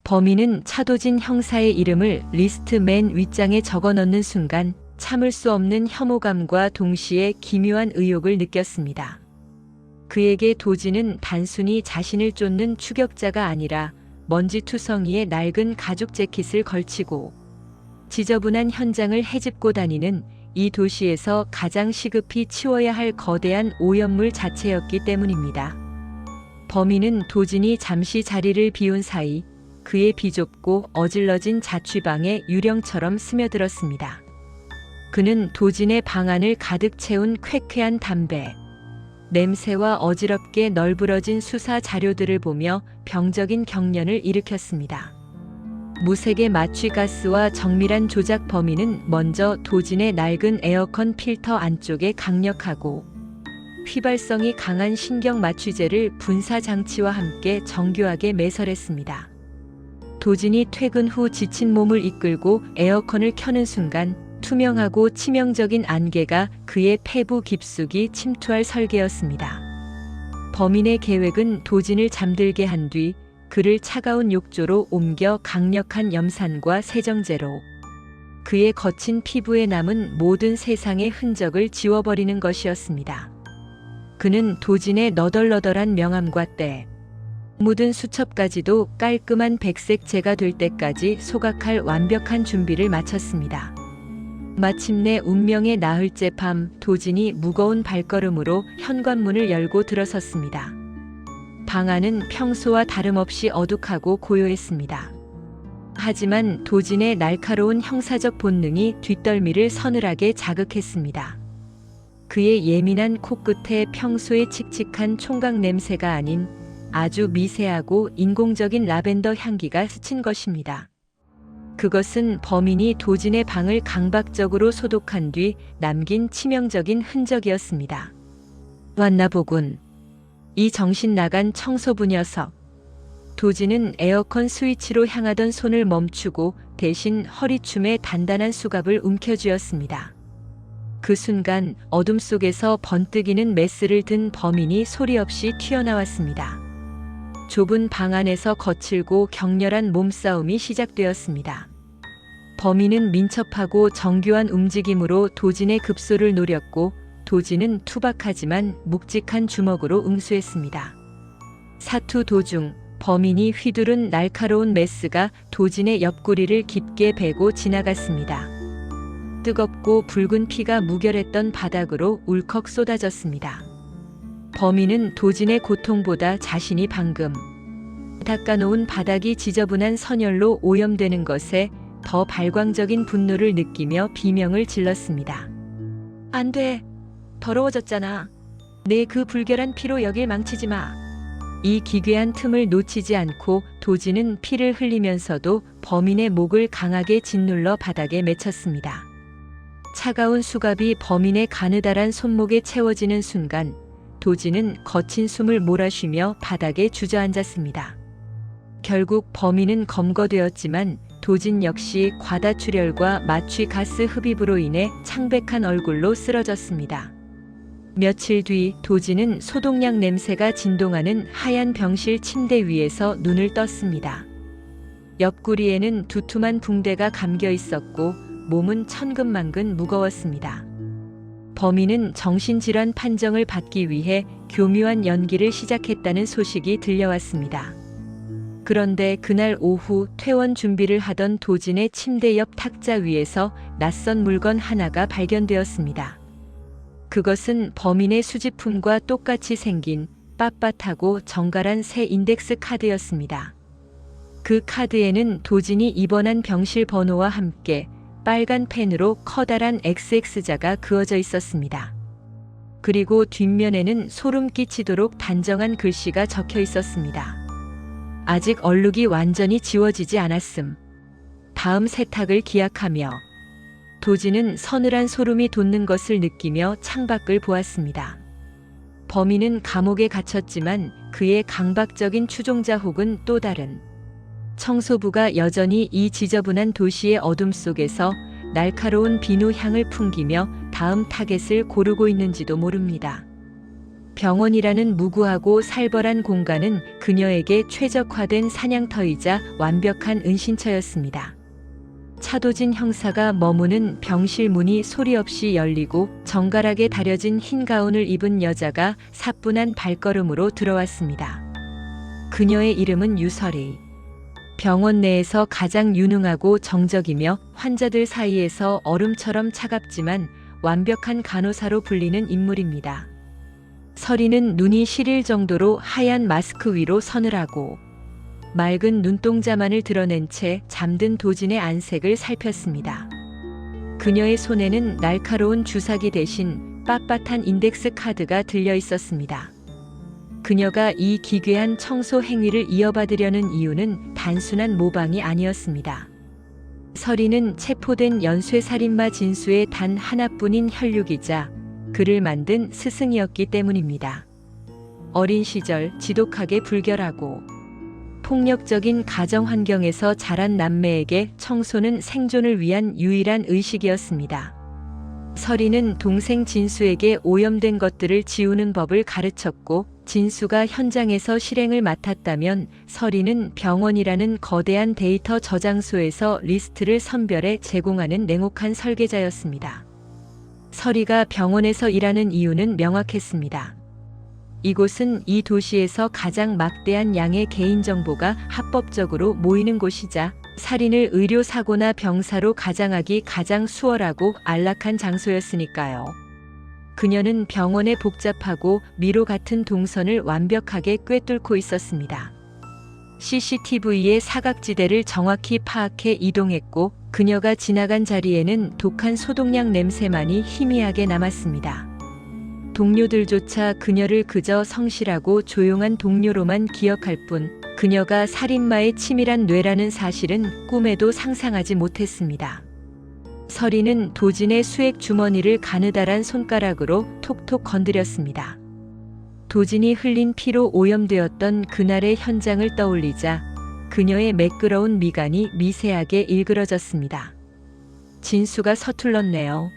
범인은 차도진 형사의 이름을 리스트 맨 윗장에 적어 넣는 순간 참을 수 없는 혐오감과 동시에 기묘한 의욕을 느꼈습니다. 그에게 도진은 단순히 자신을 쫓는 추격자가 아니라 먼지투성이의 낡은 가죽 재킷을 걸치고 지저분한 현장을 헤집고 다니는 이 도시에서 가장 시급히 치워야 할 거대한 오염물 자체였기 때문입니다. 범인은 도진이 잠시 자리를 비운 사이 그의 비좁고 어질러진 자취방에 유령처럼 스며들었습니다. 그는 도진의 방 안을 가득 채운 쾌쾌한 담배, 냄새와 어지럽게 널브러진 수사 자료들을 보며 병적인 경련을 일으켰습니다. 무색의 마취가스와 정밀한 조작 범인은 먼저 도진의 낡은 에어컨 필터 안쪽에 강력하고 휘발성이 강한 신경 마취제를 분사 장치와 함께 정교하게 매설했습니다. 도진이 퇴근 후 지친 몸을 이끌고 에어컨을 켜는 순간 투명하고 치명적인 안개가 그의 폐부 깊숙이 침투할 설계였습니다. 범인의 계획은 도진을 잠들게 한 뒤 그를 차가운 욕조로 옮겨 강력한 염산과 세정제로 그의 거친 피부에 남은 모든 세상의 흔적을 지워버리는 것이었습니다. 그는 도진의 너덜너덜한 명암과 때 묻은 수첩까지도 깔끔한 백색재가 될 때까지 소각할 완벽한 준비를 마쳤습니다. 마침내 운명의 나흘째 밤 도진이 무거운 발걸음으로 현관문을 열고 들어섰습니다. 방 안은 평소와 다름없이 어둑하고 고요했습니다. 하지만 도진의 날카로운 형사적 본능이 뒷덜미를 서늘하게 자극했습니다. 그의 예민한 코끝에 평소의 칙칙한 총각 냄새가 아닌 아주 미세하고 인공적인 라벤더 향기가 스친 것입니다. 그것은 범인이 도진의 방을 강박적으로 소독한 뒤 남긴 치명적인 흔적이었습니다. 왔나 보군. 이 정신 나간 청소부 녀석. 도진은 에어컨 스위치로 향하던 손을 멈추고 대신 허리춤에 단단한 수갑을 움켜쥐었습니다. 그 순간 어둠 속에서 번뜩이는 메스를 든 범인이 소리 없이 튀어나왔습니다. 좁은 방 안에서 거칠고 격렬한 몸싸움이 시작되었습니다. 범인은 민첩하고 정교한 움직임으로 도진의 급소를 노렸고 도진은 투박하지만 묵직한 주먹으로 응수했습니다. 사투 도중 범인이 휘두른 날카로운 메스가 도진의 옆구리를 깊게 베고 지나갔습니다. 뜨겁고 붉은 피가 무결했던 바닥으로 울컥 쏟아졌습니다. 범인은 도진의 고통보다 자신이 방금 닦아놓은 바닥이 지저분한 선열로 오염되는 것에 더 발광적인 분노를 느끼며 비명을 질렀습니다. 안 돼. 더러워졌잖아. 내 그 불결한 피로 여길 망치지 마. 이 기괴한 틈을 놓치지 않고 도진은 피를 흘리면서도 범인의 목을 강하게 짓눌러 바닥에 맺혔습니다. 차가운 수갑이 범인의 가느다란 손목에 채워지는 순간 도진은 거친 숨을 몰아쉬며 바닥에 주저앉았습니다. 결국 범인은 검거되었지만 도진 역시 과다출혈과 마취가스 흡입으로 인해 창백한 얼굴로 쓰러졌습니다. 며칠 뒤 도진은 소독약 냄새가 진동하는 하얀 병실 침대 위에서 눈을 떴습니다. 옆구리에는 두툼한 붕대가 감겨 있었고 몸은 천근만근 무거웠습니다. 범인은 정신질환 판정을 받기 위해 교묘한 연기를 시작했다는 소식이 들려왔습니다. 그런데 그날 오후 퇴원 준비를 하던 도진의 침대 옆 탁자 위에서 낯선 물건 하나가 발견되었습니다. 그것은 범인의 수집품과 똑같이 생긴 빳빳하고 정갈한 새 인덱스 카드였습니다. 그 카드에는 도진이 입원한 병실 번호와 함께 빨간 펜으로 커다란 XX자가 그어져 있었습니다. 그리고 뒷면에는 소름 끼치도록 단정한 글씨가 적혀 있었습니다. 아직 얼룩이 완전히 지워지지 않았음. 다음 세탁을 기약하며. 도진은 서늘한 소름이 돋는 것을 느끼며 창밖을 보았습니다. 범인은 감옥에 갇혔지만 그의 강박적인 추종자 혹은 또 다른 청소부가 여전히 이 지저분한 도시의 어둠 속에서 날카로운 비누 향을 풍기며 다음 타겟을 고르고 있는지도 모릅니다. 병원이라는 무구하고 살벌한 공간은 그녀에게 최적화된 사냥터이자 완벽한 은신처였습니다. 차도진 형사가 머무는 병실 문이 소리 없이 열리고 정갈하게 다려진 흰 가운을 입은 여자가 사뿐한 발걸음으로 들어왔습니다. 그녀의 이름은 유설이. 병원 내에서 가장 유능하고 정적이며 환자들 사이에서 얼음처럼 차갑지만 완벽한 간호사로 불리는 인물입니다. 설이는 눈이 시릴 정도로 하얀 마스크 위로 서늘하고 맑은 눈동자만을 드러낸 채 잠든 도진의 안색을 살폈습니다. 그녀의 손에는 날카로운 주사기 대신 빳빳한 인덱스 카드가 들려 있었습니다. 그녀가 이 기괴한 청소 행위를 이어받으려는 이유는 단순한 모방이 아니었습니다. 설이는 체포된 연쇄살인마 진수의 단 하나뿐인 혈육이자 그를 만든 스승이었기 때문입니다. 어린 시절 지독하게 불결하고 폭력적인 가정 환경에서 자란 남매에게 청소는 생존을 위한 유일한 의식이었습니다. 설이는 동생 진수에게 오염된 것들을 지우는 법을 가르쳤고 진수가 현장에서 실행을 맡았다면 설이는 병원이라는 거대한 데이터 저장소에서 리스트를 선별해 제공하는 냉혹한 설계자였습니다. 설이가 병원에서 일하는 이유는 명확했습니다. 이곳은 이 도시에서 가장 막대한 양의 개인정보가 합법적으로 모이는 곳이자 살인을 의료사고나 병사로 가장하기 가장 수월하고 안락한 장소였으니까요. 그녀는 병원의 복잡하고 미로 같은 동선을 완벽하게 꿰뚫고 있었습니다. CCTV의 사각지대를 정확히 파악해 이동했고 그녀가 지나간 자리에는 독한 소독약 냄새만이 희미하게 남았습니다. 동료들조차 그녀를 그저 성실하고 조용한 동료로만 기억할 뿐 그녀가 살인마의 치밀한 뇌라는 사실은 꿈에도 상상하지 못했습니다. 설이는 도진의 수액 주머니를 가느다란 손가락으로 톡톡 건드렸습니다. 도진이 흘린 피로 오염되었던 그날의 현장을 떠올리자 그녀의 매끄러운 미간이 미세하게 일그러졌습니다. 진수가 서툴렀네요.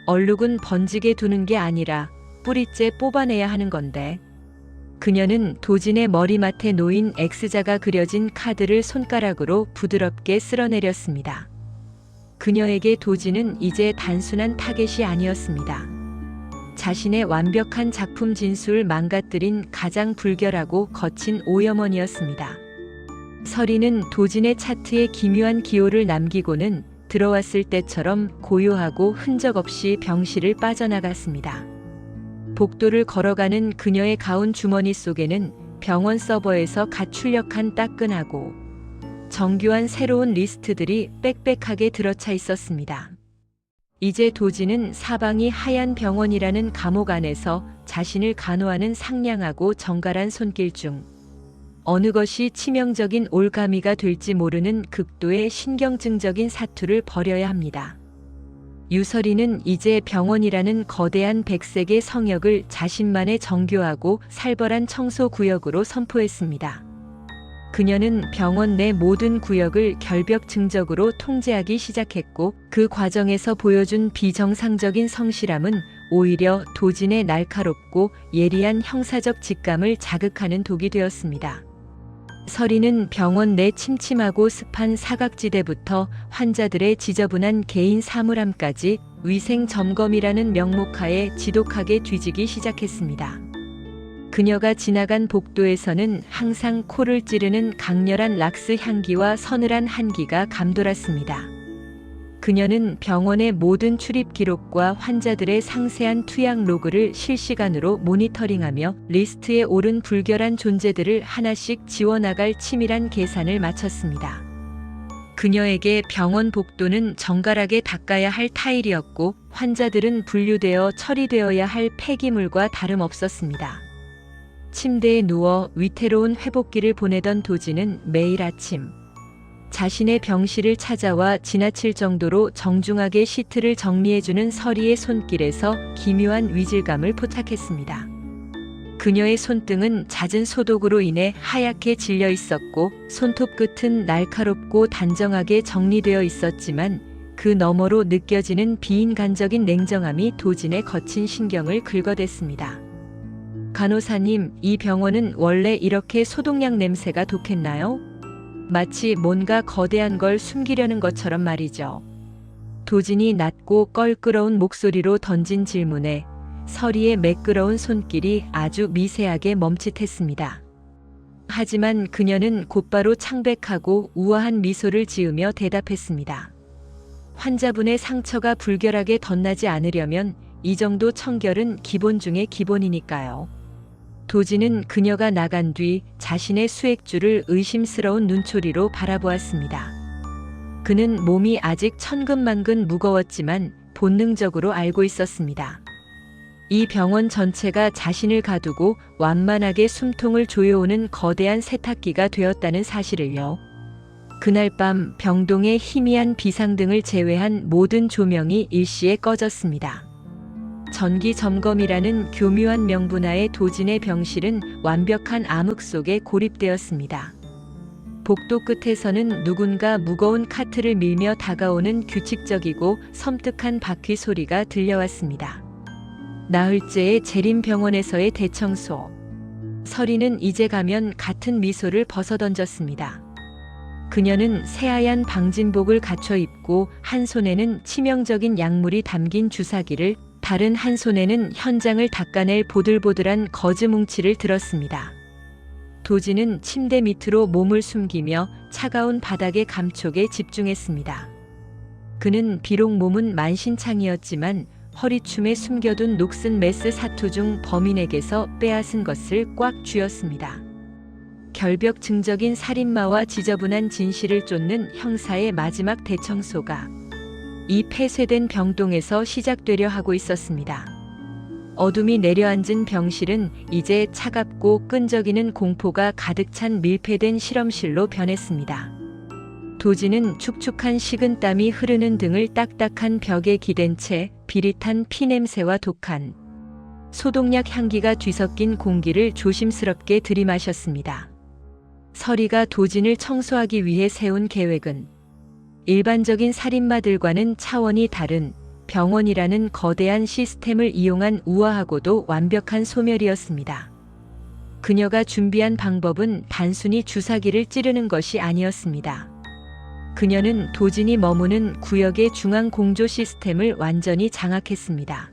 얼룩은 번지게 두는 게 아니라 뿌리째 뽑아내야 하는 건데. 그녀는 도진의 머리맡에 놓인 X자가 그려진 카드를 손가락으로 부드럽게 쓸어내렸습니다. 그녀에게 도진은 이제 단순한 타겟이 아니었습니다. 자신의 완벽한 작품 진수를 망가뜨린 가장 불결하고 거친 오염원이었습니다. 설이는 도진의 차트에 기묘한 기호를 남기고는 들어왔을 때처럼 고요하고 흔적 없이 병실을 빠져나갔습니다. 복도를 걸어가는 그녀의 가운 주머니 속에는 병원 서버에서 갓 출력한 따끈하고 정교한 새로운 리스트들이 빽빽하게 들어차 있었습니다. 이제 도진은 사방이 하얀 병원이라는 감옥 안에서 자신을 간호하는 상냥하고 정갈한 손길 중 어느 것이 치명적인 올가미가 될지 모르는 극도의 신경증적인 사투를 벌여야 합니다. 유설이는 이제 병원이라는 거대한 백색의 성역을 자신만의 정교하고 살벌한 청소 구역으로 선포했습니다. 그녀는 병원 내 모든 구역을 결벽증적으로 통제하기 시작했고 그 과정에서 보여준 비정상적인 성실함은 오히려 도진의 날카롭고 예리한 형사적 직감을 자극하는 독이 되었습니다. 설이는 병원 내 침침하고 습한 사각지대부터 환자들의 지저분한 개인 사물함까지 위생 점검이라는 명목하에 지독하게 뒤지기 시작했습니다. 그녀가 지나간 복도에서는 항상 코를 찌르는 강렬한 락스 향기와 서늘한 한기가 감돌았습니다. 그녀는 병원의 모든 출입 기록과 환자들의 상세한 투약 로그를 실시간으로 모니터링하며 리스트에 오른 불결한 존재들을 하나씩 지워나갈 치밀한 계산을 마쳤습니다. 그녀에게 병원 복도는 정갈하게 닦아야 할 타일이었고 환자들은 분류되어 처리되어야 할 폐기물과 다름없었습니다. 침대에 누워 위태로운 회복기를 보내던 도진은 매일 아침 자신의 병실을 찾아와 지나칠 정도로 정중하게 시트를 정리해주는 설이의 손길에서 기묘한 위질감을 포착했습니다. 그녀의 손등은 잦은 소독으로 인해 하얗게 질려 있었고 손톱 끝은 날카롭고 단정하게 정리되어 있었지만 그 너머로 느껴지는 비인간적인 냉정함이 도진의 거친 신경을 긁어댔습니다. 간호사님, 이 병원은 원래 이렇게 소독약 냄새가 독했나요? 마치 뭔가 거대한 걸 숨기려는 것처럼 말이죠. 도진이 낮고 껄끄러운 목소리로 던진 질문에 서리의 매끄러운 손길이 아주 미세하게 멈칫했습니다. 하지만 그녀는 곧바로 창백하고 우아한 미소를 지으며 대답했습니다. 환자분의 상처가 불결하게 덧나지 않으려면 이 정도 청결은 기본 중의 기본이니까요. 도진은 그녀가 나간 뒤 자신의 수액줄을 의심스러운 눈초리로 바라보았습니다. 그는 몸이 아직 천근만근 무거웠지만 본능적으로 알고 있었습니다. 이 병원 전체가 자신을 가두고 완만하게 숨통을 조여오는 거대한 세탁기가 되었다는 사실을요. 그날 밤 병동의 희미한 비상등을 제외한 모든 조명이 일시에 꺼졌습니다. 전기 점검이라는 교묘한 명분하에 도진의 병실은 완벽한 암흑 속에 고립되었습니다. 복도 끝에서는 누군가 무거운 카트를 밀며 다가오는 규칙적이고 섬뜩한 바퀴 소리가 들려왔습니다. 나흘째의 재림병원에서의 대청소. 서리는 이제 가면 같은 미소를 벗어던졌습니다. 그녀는 새하얀 방진복을 갖춰 입고 한 손에는 치명적인 약물이 담긴 주사기를, 다른 한 손에는 현장을 닦아낼 보들보들한 거즈뭉치를 들었습니다. 도진은 침대 밑으로 몸을 숨기며 차가운 바닥의 감촉에 집중했습니다. 그는 비록 몸은 만신창이었지만 허리춤에 숨겨둔 녹슨 메스 사투 중 범인에게서 빼앗은 것을 꽉 쥐었습니다. 결벽증적인 살인마와 지저분한 진실을 쫓는 형사의 마지막 대청소가 이 폐쇄된 병동에서 시작되려 하고 있었습니다. 어둠이 내려앉은 병실은 이제 차갑고 끈적이는 공포가 가득 찬 밀폐된 실험실로 변했습니다. 도진은 축축한 식은땀이 흐르는 등을 딱딱한 벽에 기댄 채 비릿한 피냄새와 독한 소독약 향기가 뒤섞인 공기를 조심스럽게 들이마셨습니다. 서리가 도진을 청소하기 위해 세운 계획은 일반적인 살인마들과는 차원이 다른 병원이라는 거대한 시스템을 이용한 우아하고도 완벽한 소멸이었습니다. 그녀가 준비한 방법은 단순히 주사기를 찌르는 것이 아니었습니다. 그녀는 도진이 머무는 구역의 중앙 공조 시스템을 완전히 장악했습니다.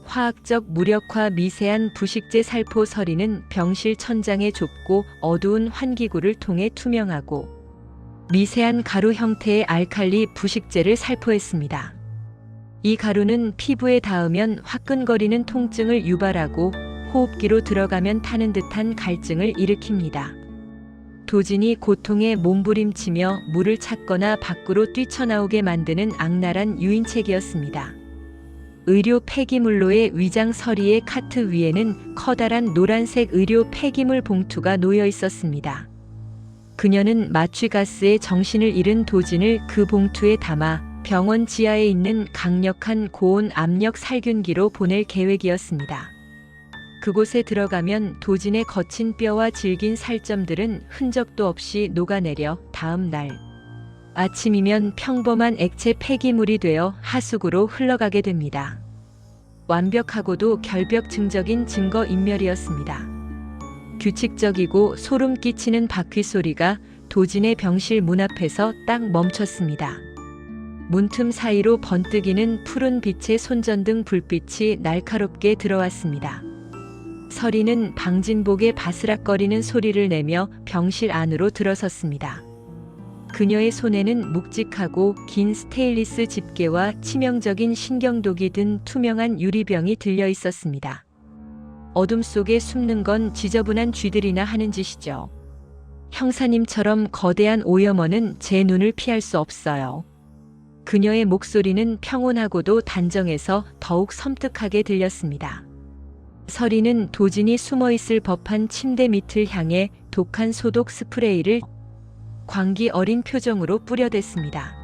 화학적 무력화 미세한 부식제 살포 서리는 병실 천장의 좁고 어두운 환기구를 통해 투명하고 미세한 가루 형태의 알칼리 부식제를 살포했습니다. 이 가루는 피부에 닿으면 화끈거리는 통증을 유발하고 호흡기로 들어가면 타는 듯한 갈증을 일으킵니다. 도진이 고통에 몸부림치며 물을 찾거나 밖으로 뛰쳐나오게 만드는 악랄한 유인책이었습니다. 의료 폐기물로의 위장 서리의 카트 위에는 커다란 노란색 의료 폐기물 봉투가 놓여 있었습니다. 그녀는 마취가스에 정신을 잃은 도진을 그 봉투에 담아 병원 지하에 있는 강력한 고온 압력 살균기로 보낼 계획이었습니다. 그곳에 들어가면 도진의 거친 뼈와 질긴 살점들은 흔적도 없이 녹아내려 다음 날 아침이면 평범한 액체 폐기물이 되어 하수구로 흘러가게 됩니다. 완벽하고도 결벽증적인 증거인멸이었습니다. 규칙적이고 소름 끼치는 바퀴 소리가 도진의 병실 문 앞에서 딱 멈췄습니다. 문틈 사이로 번뜩이는 푸른 빛의 손전등 불빛이 날카롭게 들어왔습니다. 서리는 방진복에 바스락거리는 소리를 내며 병실 안으로 들어섰습니다. 그녀의 손에는 묵직하고 긴 스테인리스 집게와 치명적인 신경독이 든 투명한 유리병이 들려 있었습니다. 어둠 속에 숨는 건 지저분한 쥐들이나 하는 짓이죠. 형사님처럼 거대한 오염원은 제 눈을 피할 수 없어요. 그녀의 목소리는 평온하고도 단정해서 더욱 섬뜩하게 들렸습니다. 서리는 도진이 숨어있을 법한 침대 밑을 향해 독한 소독 스프레이를 광기 어린 표정으로 뿌려댔습니다.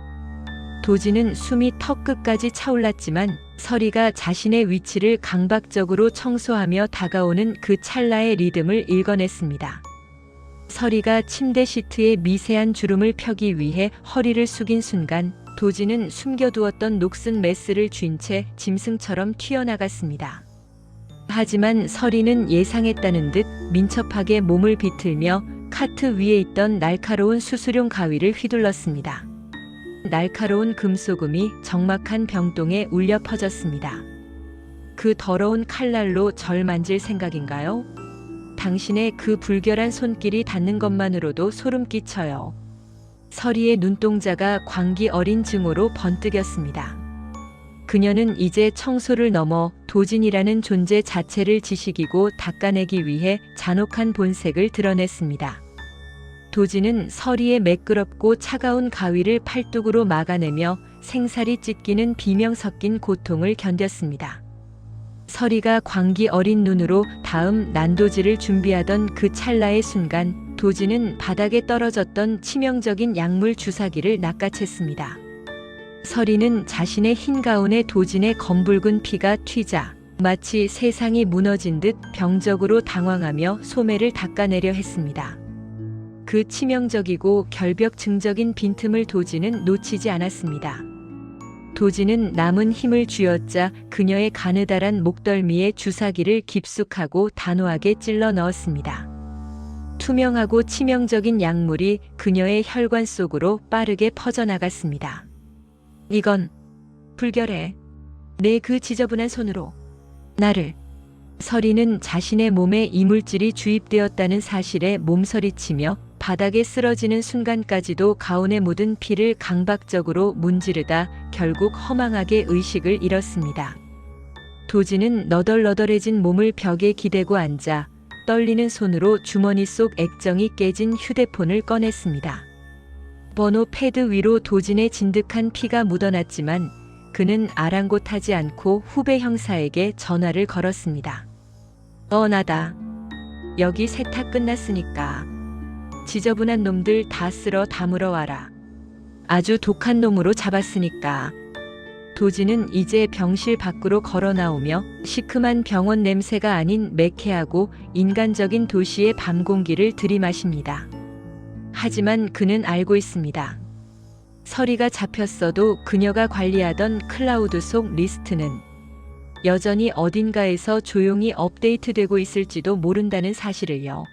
도진은 숨이 턱 끝까지 차올랐지만 서리가 자신의 위치를 강박적으로 청소하며 다가오는 그 찰나의 리듬을 읽어냈습니다. 서리가 침대 시트에 미세한 주름을 펴기 위해 허리를 숙인 순간 도진은 숨겨두었던 녹슨 메스를 쥔 채 짐승처럼 튀어나갔습니다. 하지만 서리는 예상했다는 듯 민첩하게 몸을 비틀며 카트 위에 있던 날카로운 수수용 가위를 휘둘렀습니다. 날카로운 금소금이 적막한 병동에 울려 퍼졌습니다. 그 더러운 칼날로 절 만질 생각인가요? 당신의 그 불결한 손길이 닿는 것만으로도 소름 끼쳐요. 서리의 눈동자가 광기 어린 증오로 번뜩였습니다. 그녀는 이제 청소를 넘어 도진이라는 존재 자체를 지식이고 닦아내기 위해 잔혹한 본색을 드러냈습니다. 도진은 서리의 매끄럽고 차가운 가위를 팔뚝으로 막아내며 생살이 찢기는 비명 섞인 고통을 견뎠습니다. 서리가 광기 어린 눈으로 다음 난도질을 준비하던 그 찰나의 순간 도진은 바닥에 떨어졌던 치명적인 약물 주사기를 낚아챘습니다. 서리는 자신의 흰 가운에 도진의 검붉은 피가 튀자 마치 세상이 무너진 듯 병적으로 당황하며 소매를 닦아내려 했습니다. 그 치명적이고 결벽증적인 빈틈을 도진은 놓치지 않았습니다. 도진은 남은 힘을 쥐어짜 그녀의 가느다란 목덜미에 주사기를 깊숙하고 단호하게 찔러 넣었습니다. 투명하고 치명적인 약물이 그녀의 혈관 속으로 빠르게 퍼져나갔습니다. 이건 불결해. 내 그 지저분한 손으로 나를. 서리는 자신의 몸에 이물질이 주입되었다는 사실에 몸서리치며 바닥에 쓰러지는 순간까지도 가운에 묻은 피를 강박적으로 문지르다 결국 허망하게 의식을 잃었습니다. 도진은 너덜너덜해진 몸을 벽에 기대고 앉아 떨리는 손으로 주머니 속 액정이 깨진 휴대폰을 꺼냈습니다. 번호 패드 위로 도진의 진득한 피가 묻어났지만 그는 아랑곳하지 않고 후배 형사에게 전화를 걸었습니다. 나다. 여기 세탁 끝났으니까 지저분한 놈들 다 쓸어 다물어 와라. 아주 독한 놈으로 잡았으니까. 도진은 이제 병실 밖으로 걸어 나오며 시큼한 병원 냄새가 아닌 매캐하고 인간적인 도시의 밤 공기를 들이마십니다. 하지만 그는 알고 있습니다. 서리가 잡혔어도 그녀가 관리하던 클라우드 속 리스트는 여전히 어딘가에서 조용히 업데이트되고 있을지도 모른다는 사실을요.